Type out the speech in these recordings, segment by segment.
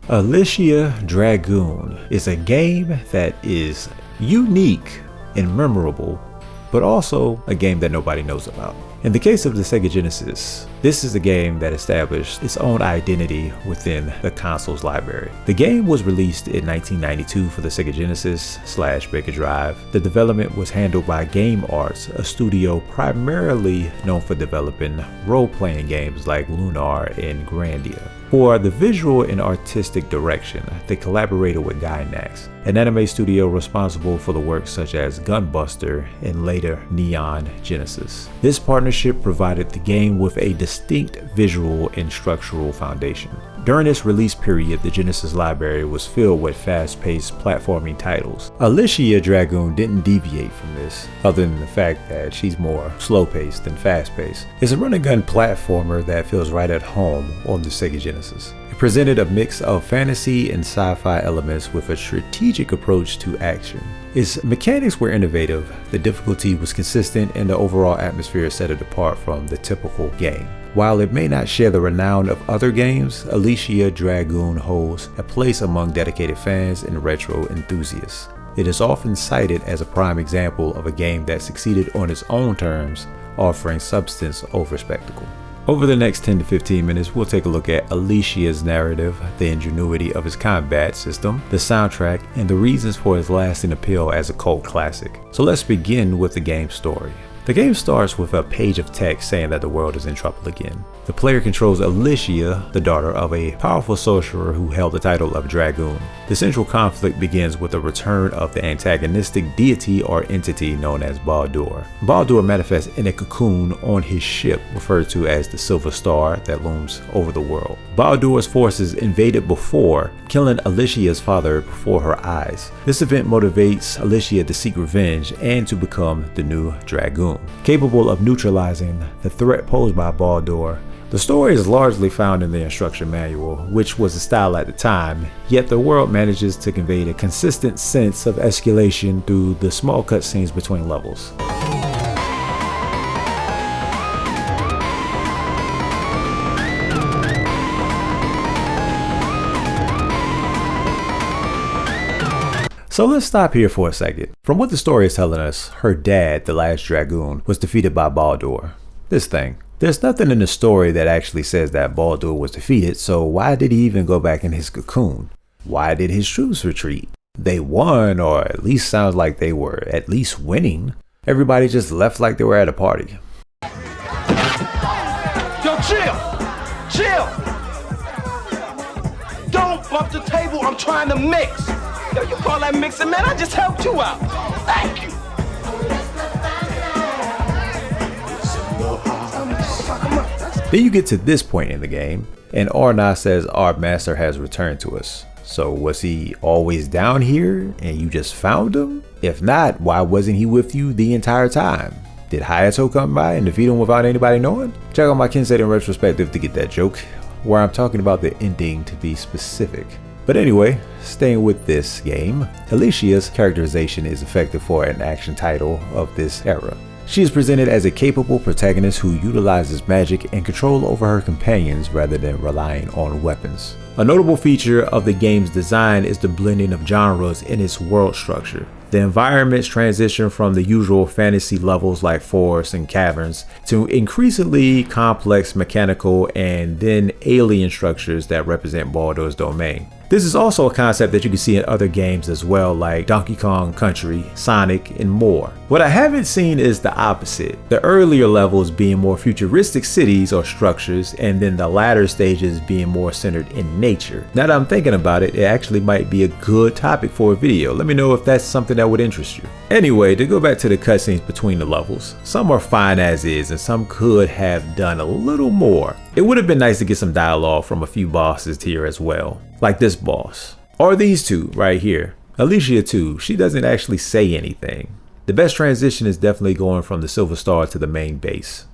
Alisia Dragoon is a game that is unique and memorable, but also a game that nobody knows about. In the case of the SEGA Genesis, this is a game that established its own identity within the console's library. The game was released in 1992 for the SEGA Genesis / Mega Drive. The development was handled by GAME ARTS, a studio primarily known for developing role-playing games like Lunar and Grandia. For the visual and artistic direction, they collaborated with GAINAX, an anime studio responsible for the works such as Gunstar and later Neon Genesis. This partnership provided the game with a distinct visual and structural foundation. During its release period, the Genesis library was filled with fast-paced platforming titles. Alisia Dragoon didn't deviate from this, other than the fact that she's more slow-paced than fast-paced. It's a run-and-gun platformer that feels right at home on the SEGA Genesis. It presented a mix of fantasy and sci-fi elements with a strategic approach to action. Its mechanics were innovative, the difficulty was consistent, and the overall atmosphere set it apart from the typical game. While it may not share the renown of other games, Alisia Dragoon holds a place among dedicated fans and retro enthusiasts. It is often cited as a prime example of a game that succeeded on its own terms, offering substance over spectacle. Over the next 10 to 15 minutes, we'll take a look at Alisia's narrative, the ingenuity of his combat system, the soundtrack, and the reasons for its lasting appeal as a cult classic. So let's begin with the game's story. The game starts with a page of text saying that the world is in trouble again. The player controls Alisia, the daughter of a powerful sorcerer who held the title of Dragoon. The central conflict begins with the return of the antagonistic deity or entity known as Baldour. Baldour manifests in a cocoon on his ship, referred to as the Silver Star that looms over the world. Baldour's forces invaded before, killing Alisia's father before her eyes. This event motivates Alisia to seek revenge and to become the new Dragoon, capable of neutralizing the threat posed by Baldour. The story is largely found in the instruction manual, which was the style at the time, yet the world manages to convey a consistent sense of escalation through the small cutscenes between levels. So let's stop here for a second. From what the story is telling us, her dad, the last Dragoon, was defeated by Baldour. This thing. There's nothing in the story that actually says that Baldour was defeated, so why did he even go back in his cocoon? Why did his troops retreat? They won, or at least sounds like they were at least winning. Everybody just left like they were at a party. Yo, chill! Chill! Don't bump the table, I'm trying to mix! Yo, you call that mixing, man? I just helped you out. Thank you. Then you get to this point in the game, and Arna says our master has returned to us. So was he always down here and you just found him? If not, why wasn't he with you the entire time? Did Hayato come by and defeat him without anybody knowing? Check out my Kensei retrospective to get that joke, where I'm talking about the ending to be specific. But anyway, staying with this game, Alisia's characterization is effective for an action title of this era. She is presented as a capable protagonist who utilizes magic and control over her companions rather than relying on weapons. A notable feature of the game's design is the blending of genres in its world structure. The environments transition from the usual fantasy levels like forests and caverns to increasingly complex mechanical and then alien structures that represent Baldour's domain. This is also a concept that you can see in other games as well, like Donkey Kong Country, Sonic, and more. What I haven't seen is the opposite, the earlier levels being more futuristic cities or structures, and then the latter stages being more centered in nature. Now that I'm thinking about it, it actually might be a good topic for a video. Let me know if that's something that would interest you. Anyway, to go back to the cutscenes between the levels, some are fine as is and some could have done a little more. It would have been nice to get some dialogue from a few bosses here as well, like this boss, or these two right here. Alisia too, she doesn't actually say anything. The best transition is definitely going from the Silver Star to the main base.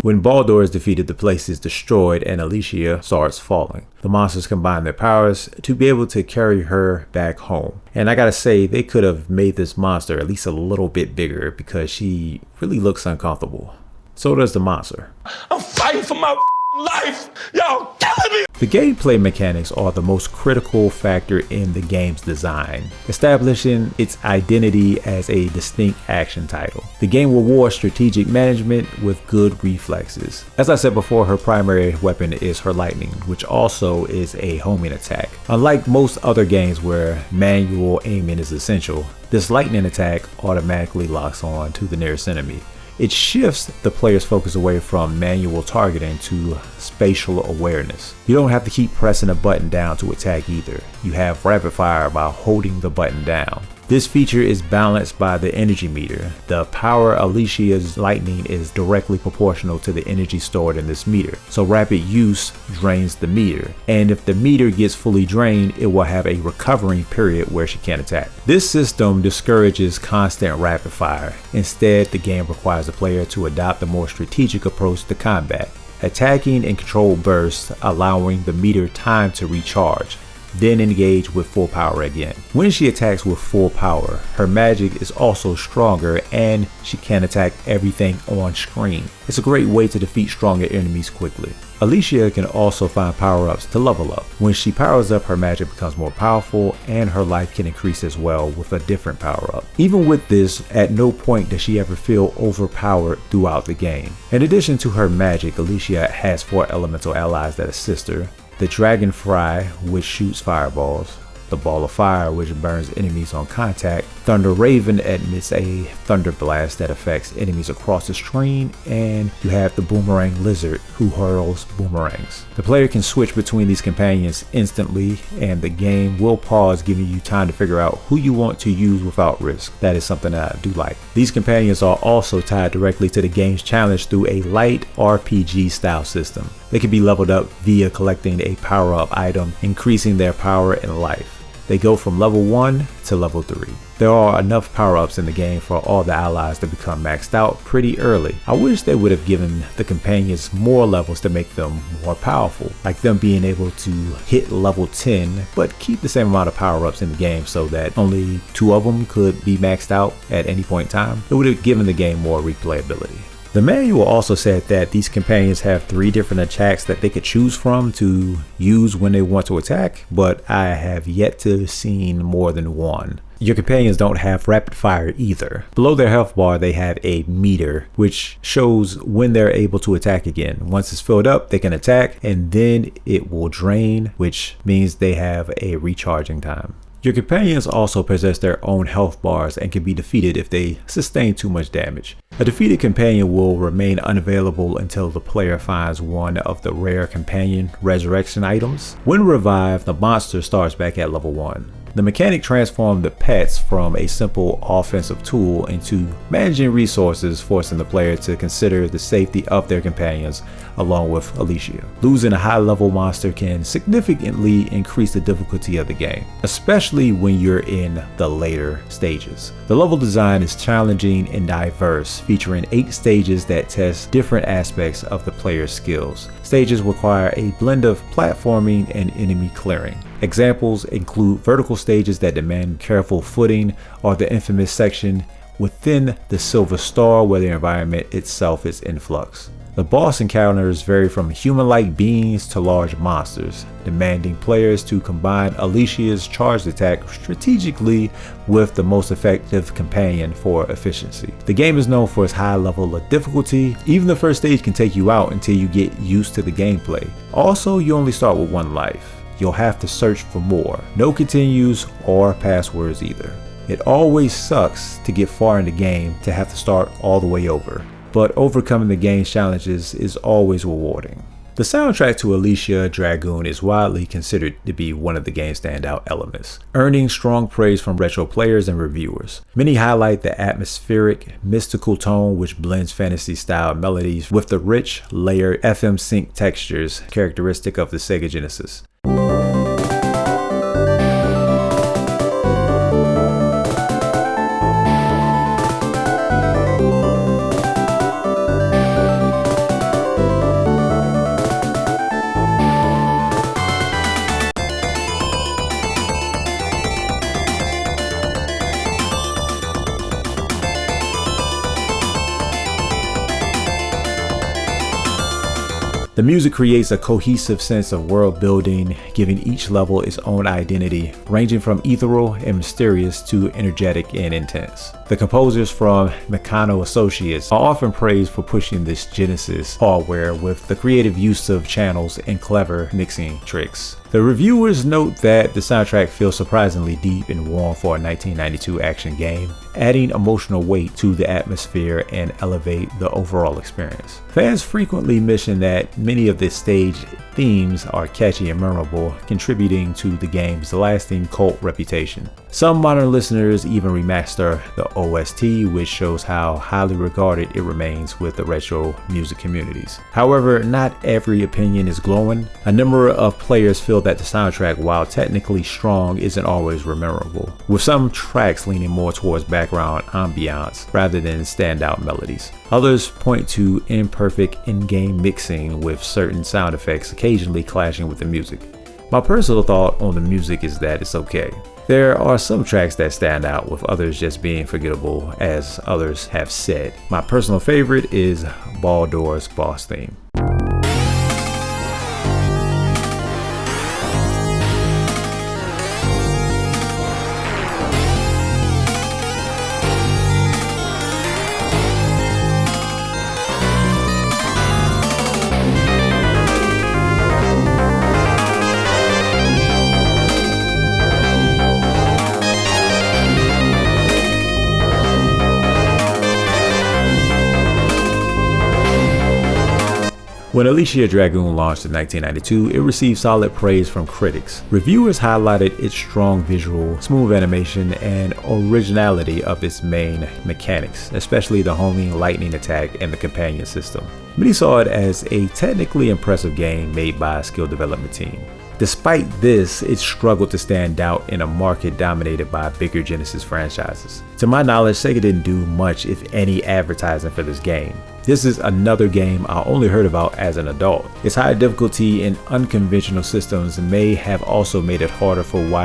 When Baldour is defeated, the place is destroyed and Alisia starts falling. The monsters combine their powers to be able to carry her back home. And I gotta say, they could have made this monster at least a little bit bigger because she really looks uncomfortable. So does the monster. I'm fighting for my life. Y'all killing me. The gameplay mechanics are the most critical factor in the game's design, establishing its identity as a distinct action title. The game rewards strategic management with good reflexes. As I said before, her primary weapon is her lightning, which also is a homing attack. Unlike most other games where manual aiming is essential, this lightning attack automatically locks on to the nearest enemy. It shifts the player's focus away from manual targeting to spatial awareness. You don't have to keep pressing a button down to attack either. You have rapid fire by holding the button down. This feature is balanced by the energy meter. The power of Alisia's lightning is directly proportional to the energy stored in this meter, so rapid use drains the meter, and if the meter gets fully drained, it will have a recovering period where she can't attack. This system discourages constant rapid fire. Instead, the game requires the player to adopt a more strategic approach to combat, attacking in controlled bursts, allowing the meter time to recharge, then engage with full power again. When she attacks with full power, her magic is also stronger and she can attack everything on screen. It's a great way to defeat stronger enemies quickly. Alisia can also find power-ups to level up. When she powers up, her magic becomes more powerful and her life can increase as well with a different power-up. Even with this, at no point does she ever feel overpowered throughout the game. In addition to her magic, Alisia has 4 elemental allies that assist her. The Dragonfly, which shoots fireballs, the Ball of Fire, which burns enemies on contact, Thunder Raven emits a thunder blast that affects enemies across the screen, and you have the Boomerang Lizard, who hurls boomerangs. The player can switch between these companions instantly, and the game will pause, giving you time to figure out who you want to use without risk. That is something that I do like. These companions are also tied directly to the game's challenge through a light RPG style system. They can be leveled up via collecting a power-up item, increasing their power and life. They go from level 1 to level 3. There are enough power-ups in the game for all the allies to become maxed out pretty early. I wish they would have given the companions more levels to make them more powerful, like them being able to hit level 10 but keep the same amount of power-ups in the game so that only 2 of them could be maxed out at any point in time. It would have given the game more replayability. The manual also said that these companions have 3 different attacks that they could choose from to use when they want to attack, but I have yet to seen more than one. Your companions don't have rapid fire either. Below their health bar, they have a meter, which shows when they're able to attack again. Once it's filled up, they can attack, and then it will drain, which means they have a recharging time. Your companions also possess their own health bars and can be defeated if they sustain too much damage. A defeated companion will remain unavailable until the player finds one of the rare companion resurrection items. When revived, the monster starts back at level 1. The mechanic transformed the pets from a simple offensive tool into managing resources, forcing the player to consider the safety of their companions along with Alisia. Losing a high-level monster can significantly increase the difficulty of the game, especially when you're in the later stages. The level design is challenging and diverse, featuring 8 stages that test different aspects of the player's skills. Stages require a blend of platforming and enemy clearing. Examples include vertical stages that demand careful footing, or the infamous section within the Silver Star where the environment itself is in flux. The boss encounters vary from human-like beings to large monsters, demanding players to combine Alisia's charged attack strategically with the most effective companion for efficiency. The game is known for its high level of difficulty. Even the first stage can take you out until you get used to the gameplay. Also, you only start with 1 life. You'll have to search for more. No continues or passwords either. It always sucks to get far in the game to have to start all the way over, but overcoming the game's challenges is always rewarding. The soundtrack to Alisia Dragoon is widely considered to be one of the game's standout elements, earning strong praise from retro players and reviewers. Many highlight the atmospheric, mystical tone which blends fantasy-style melodies with the rich, layered FM-Synth textures characteristic of the SEGA Genesis. The music creates a cohesive sense of world building, giving each level its own identity, ranging from ethereal and mysterious to energetic and intense. The composers from Meccano Associates are often praised for pushing this Genesis hardware with the creative use of channels and clever mixing tricks. The reviewers note that the soundtrack feels surprisingly deep and warm for a 1992 action game, adding emotional weight to the atmosphere and elevate the overall experience. Fans frequently mention that many of the stage themes are catchy and memorable, contributing to the game's lasting cult reputation. Some modern listeners even remaster the OST, which shows how highly regarded it remains with the retro music communities. However, not every opinion is glowing. A number of players feel that the soundtrack, while technically strong, isn't always memorable, with some tracks leaning more towards background ambiance rather than standout melodies. Others point to imperfect in-game mixing, with certain sound effects occasionally clashing with the music. My personal thought on the music is that it's okay. There are some tracks that stand out, with others just being forgettable, as others have said. My personal favorite is Baldour's boss theme. When Alisia Dragoon launched in 1992, it received solid praise from critics. Reviewers highlighted its strong visual, smooth animation, and originality of its main mechanics, especially the homing lightning attack and the companion system. Many saw it as a technically impressive game made by a skilled development team. Despite this, it struggled to stand out in a market dominated by bigger Genesis franchises. To my knowledge, Sega didn't do much, if any, advertising for this game. This is another game I only heard about as an adult. Its high difficulty in unconventional systems may have also made it harder for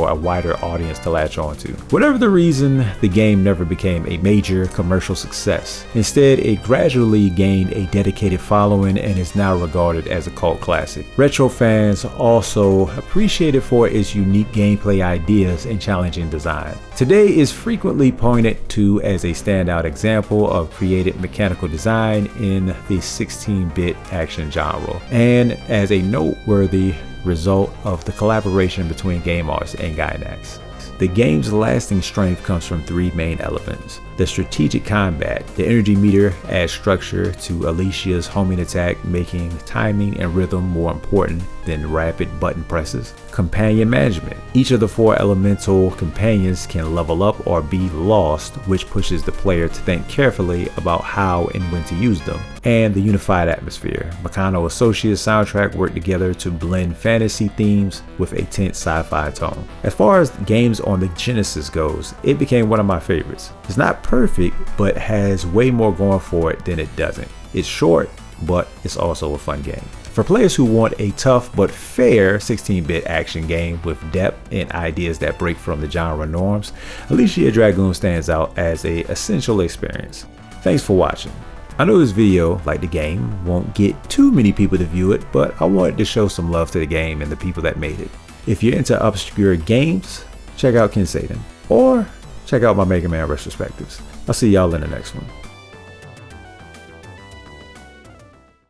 a wider audience to latch onto. Whatever the reason, the game never became a major commercial success. Instead, it gradually gained a dedicated following and is now regarded as a cult classic. Retro fans also appreciate it for its unique gameplay ideas and challenging design. Today is frequently pointed to as a standout example of creative mechanical design in the 16-bit action genre, and as a noteworthy result of the collaboration between GAME ARTS and GAINAX. The game's lasting strength comes from three main elements: the strategic combat. The energy meter adds structure to Alicia's homing attack, making timing and rhythm more important than rapid button presses. Companion management. Each of the four elemental companions can level up or be lost, which pushes the player to think carefully about how and when to use them. And the unified atmosphere. Meccano Associates soundtrack worked together to blend fantasy themes with a tense sci-fi tone. As far as games on the Genesis goes, it became one of my favorites. It's not perfect, but has way more going for it than it doesn't. It's short, but it's also a fun game. For players who want a tough but fair 16-bit action game with depth and ideas that break from the genre norms, Alisia Dragoon stands out as an essential experience. Thanks for watching. I know this video, like the game, won't get too many people to view it, but I wanted to show some love to the game and the people that made it. If you're into obscure games, check out Ken Saden, or check out my Mega Man retrospectives. I'll see y'all in the next one.